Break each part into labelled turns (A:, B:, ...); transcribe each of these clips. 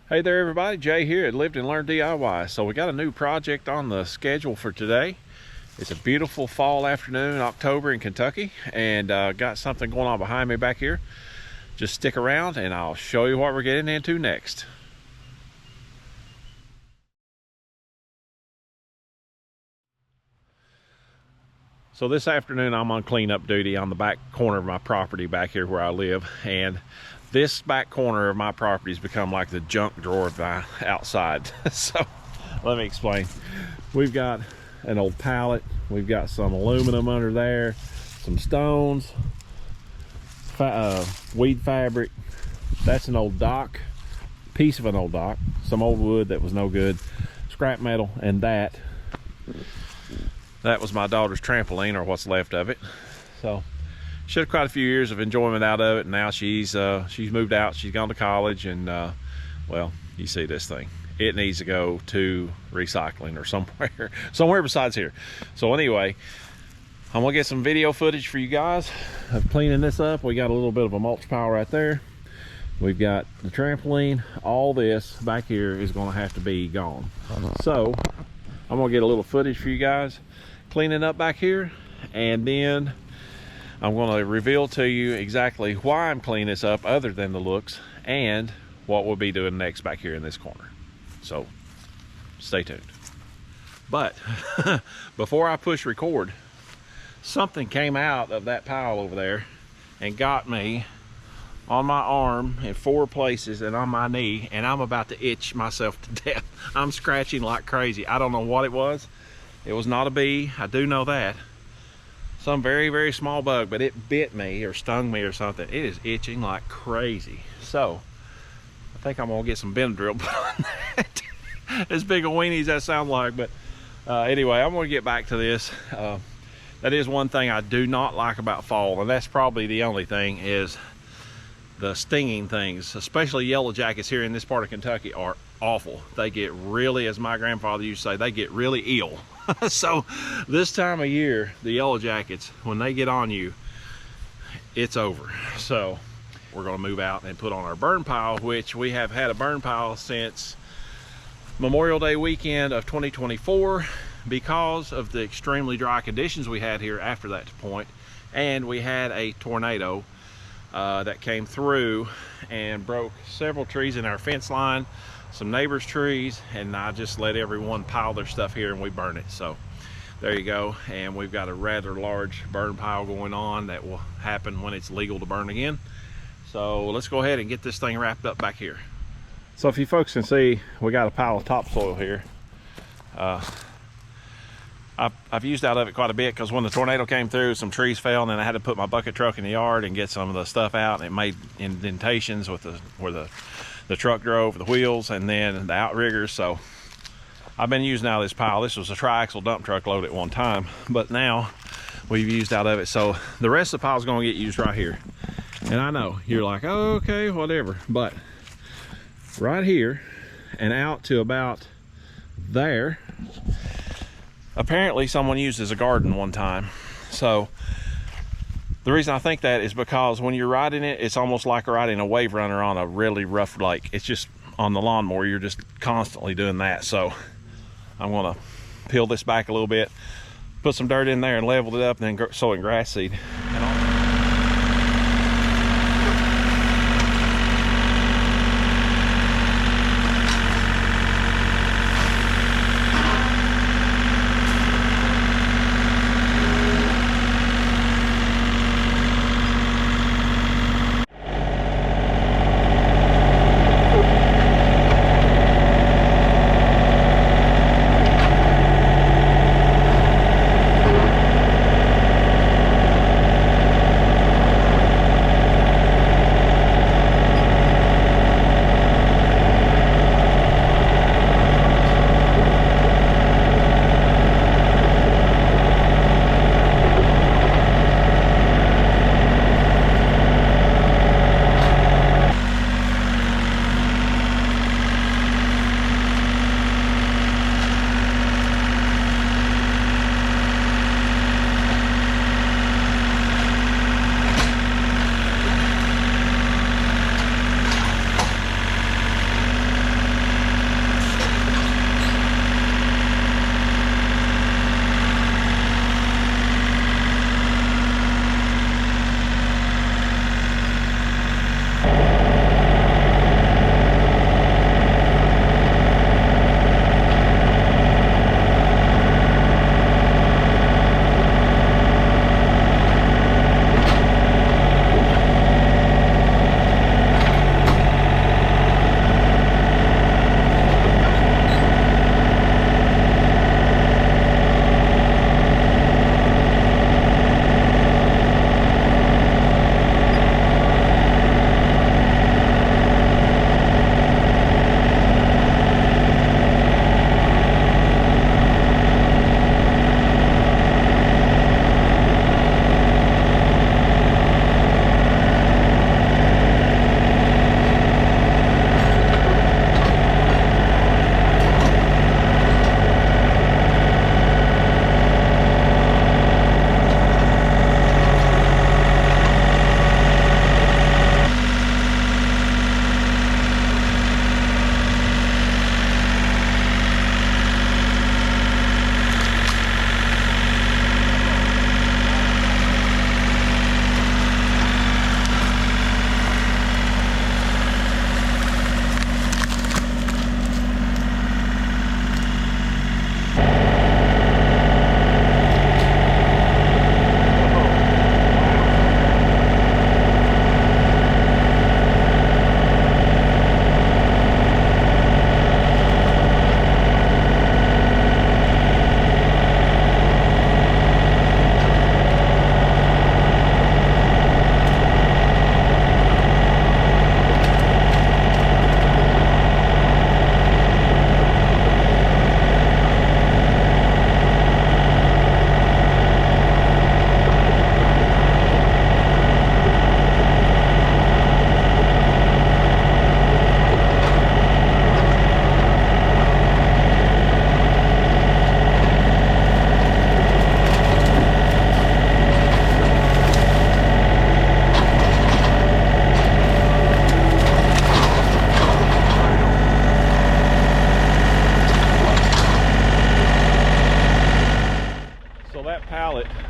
A: Hey there everybody, Jay here at Lived and Learned DIY. So we got a new project on the schedule for today. It's a beautiful fall afternoon, October in Kentucky, and got something going on behind me back here. Just stick around and I'll show you what we're getting into next. So this afternoon I'm on cleanup duty on the back corner of my property back here where I live, and this back corner of my property has become like the junk drawer of my outside. So let me explain. We've got an old pallet, we've got some aluminum under there, some stones, weed fabric, that's an old dock, piece of an old dock, some old wood that was no good, scrap metal, and that was my daughter's trampoline, or what's left of it. So she had quite a few years of enjoyment out of it, and now she's moved out, she's gone to college, and well, you see this thing, it needs to go to recycling or somewhere besides here. So anyway, I'm gonna get some video footage for you guys of cleaning this up. We got a little bit of a mulch pile right there, we've got the trampoline, all this back here is gonna have to be gone. So I'm gonna get a little footage for you guys cleaning up back here, and then I'm going to reveal to you exactly why I'm cleaning this up other than the looks, and what we'll be doing next back here in this corner. So stay tuned. But before I push record, something came out of that pile over there and got me on my arm in 4 places and on my knee, and I'm about to itch myself to death. I'm scratching like crazy. I don't know what it was. It was not a bee, I do know that. Some very, very small bug, but it bit me or stung me or something. It is itching like crazy. So I think I'm gonna get some Benadryl put on that. As big a weenie as that sounds like, but anyway, I'm gonna get back to this. That is one thing I do not like about fall, and that's probably the only thing, is the stinging things, especially yellow jackets here in this part of Kentucky, are awful. They get really, as my grandfather used to say, they get really ill. So this time of year, the yellow jackets, when they get on you, it's over. So we're gonna move out and put on our burn pile, which we have had a burn pile since Memorial Day weekend of 2024 because of the extremely dry conditions we had here after that point. And we had a tornado that came through and broke several trees in our fence line, some neighbors' trees, and I just let everyone pile their stuff here and we burn it. So there you go, and we've got a rather large burn pile going on that will happen when it's legal to burn again. So let's go ahead and get this thing wrapped up back here. So if you folks can see, we got a pile of topsoil here. I've used out of it quite a bit because when the tornado came through, some trees fell, and then I had to put my bucket truck in the yard and get some of the stuff out, and it made indentations with where the truck drove, the wheels, and then the outriggers. So I've been using out of this pile. This was a tri-axle dump truck load at one time, but now we've used out of it. So the rest of the pile is going to get used right here. And I know you're like, oh, okay, whatever, but right here and out to about there, apparently someone used as a garden one time. So the reason I think that is because when you're riding it, it's almost like riding a wave runner on a really rough lake. It's just on the lawnmower, you're just constantly doing that. So I'm gonna peel this back a little bit, put some dirt in there and level it up, and then sow in grass seed.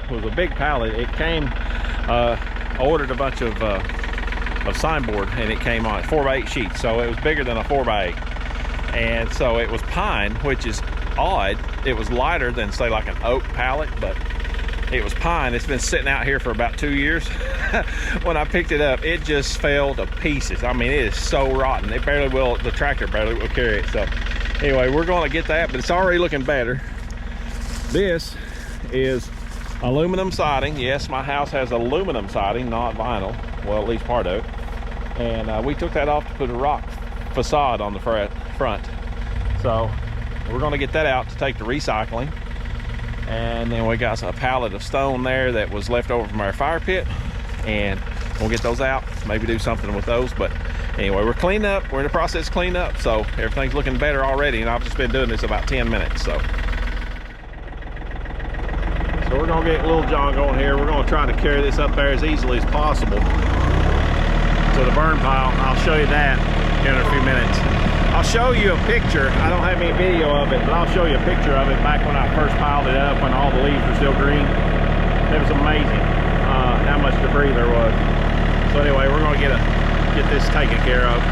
A: was a big pallet. It came, ordered a bunch of signboard, and it came on 4x8 sheets, so it was bigger than a 4x8. And so it was pine, which is odd. It was lighter than, say, like an oak pallet, but it was pine. It's been sitting out here for about 2 years. When I picked it up, it just fell to pieces. I mean, it is so rotten. It barely will, the tractor barely will carry it. So anyway, we're going to get that, but it's already looking better. This is aluminum siding. Yes, my house has aluminum siding, not vinyl. Well, at least part of it. And we took that off to put a rock facade on the front. So we're going to get that out to take to recycling. And then we got a pallet of stone there that was left over from our fire pit, and we'll get those out, maybe do something with those. But anyway, we're cleaning up. We're in the process of cleaning up, so everything's looking better already, and I've just been doing this about 10 minutes. So we're gonna get Little John going here. We're gonna try to carry this up there as easily as possible to the burn pile. I'll show you that in a few minutes. I'll show you a picture. I don't have any video of it, but I'll show you a picture of it back when I first piled it up, when all the leaves were still green. It was amazing how much debris there was. So anyway, we're gonna get this taken care of.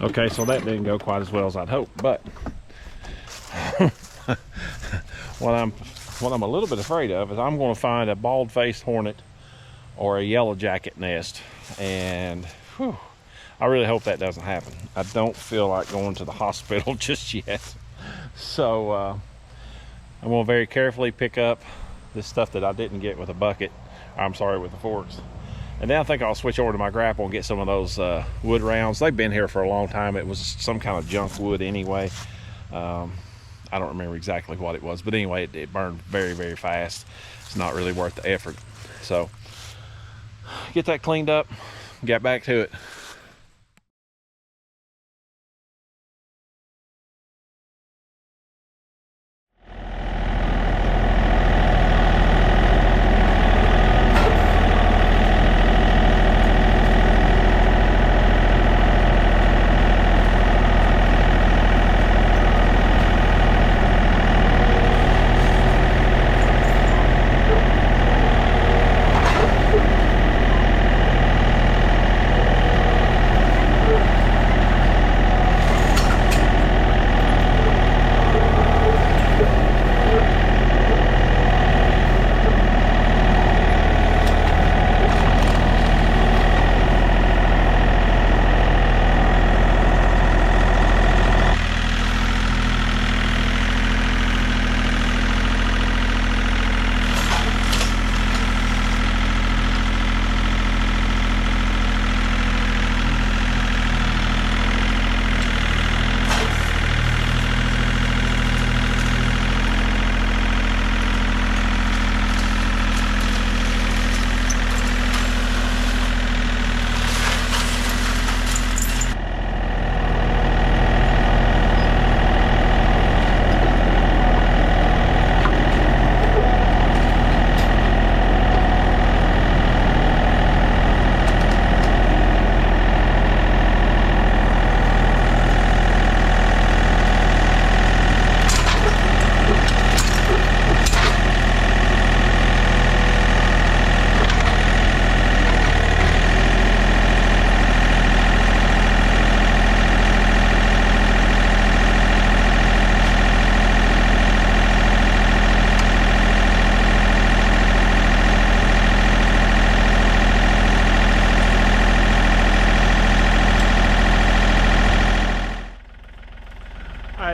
A: Okay, so that didn't go quite as well as I'd hoped, but what I'm a little bit afraid of is I'm going to find a bald-faced hornet or a yellow jacket nest, and whew, I really hope that doesn't happen. I don't feel like going to the hospital just yet. So I'm going to very carefully pick up this stuff that I didn't get with a bucket. I'm sorry, with the forks. And then I think I'll switch over to my grapple and get some of those wood rounds. They've been here for a long time. It was some kind of junk wood anyway. I don't remember exactly what it was, but anyway, it burned very, very fast. It's not really worth the effort. So get that cleaned up, get back to it.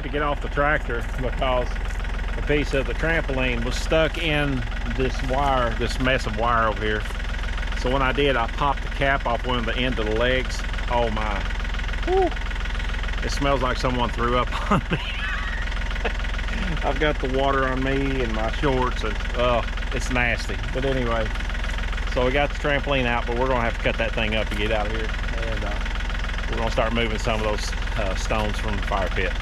B: to get off the tractor because a piece of the trampoline was stuck in this wire, this mess of wire over here. So when I did, I popped the cap off one of the end of the legs. Oh my. Woo. It smells like someone threw up on me. I've got the water on me and my shorts, and it's nasty. But anyway, so we got the trampoline out, but we're gonna have to cut that thing up to get out of here. And we're gonna start moving some of those stones from the fire pit.